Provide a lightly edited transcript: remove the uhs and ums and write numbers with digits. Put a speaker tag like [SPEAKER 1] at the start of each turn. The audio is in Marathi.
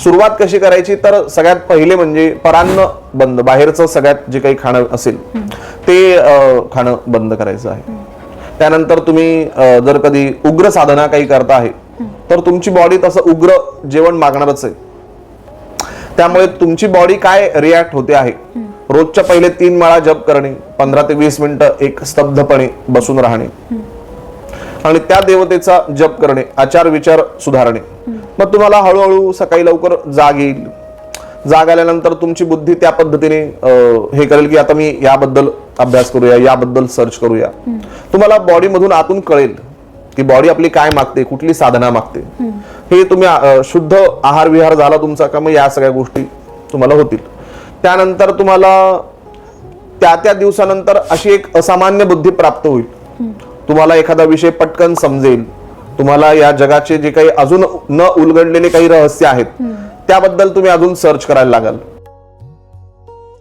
[SPEAKER 1] सुरुवात कशी करायची तर सगळ्यात पहिले म्हणजे परान्न बंद, बाहेरचं सगळ्यात जे काही खाणं असेल ते खाणं बंद करायचं आहे. त्यानंतर तुम्ही जर कधी उग्र साधना काही करता आहे तर तुमची बॉडी तसं उग्र जेवण मागणारच आहे. त्यामुळे तुमची बॉडी काय रिॲक्ट होते आहे, रोजच्या पहिले 3 माळा जप करणे, 15 ते 20 मिनिटं एक स्तब्धपणे बसून राहणे आणि त्या देवतेचा जप करणे, आचार विचार सुधारणे. मग तुम्हाला हळूहळू सकाळी लवकर जाग येईल. जाग आल्यानंतर तुमची बुद्धी त्या पद्धतीने हे करेल की आता मी याबद्दल अभ्यास करूया, याबद्दल सर्च करूया. तुम्हाला बॉडी मधून आतून कळेल की बॉडी आपली काय मागते, कुठली साधना मागते. हे तुम्ही शुद्ध आहार विहार झाला तुमचा का मग या सगळ्या गोष्टी तुम्हाला होतील. त्यानंतर तुम्हाला त्या दिवसानंतर अशी एक असामान्य बुद्धी प्राप्त होईल. तुम्हाला एखादा विषय पटकन समजेल. तुम्हाला या जगाचे जे काही अजून न उलगडलेले काही रहस्य आहेत त्याबद्दल तुम्ही अजून सर्च करायला लागाल.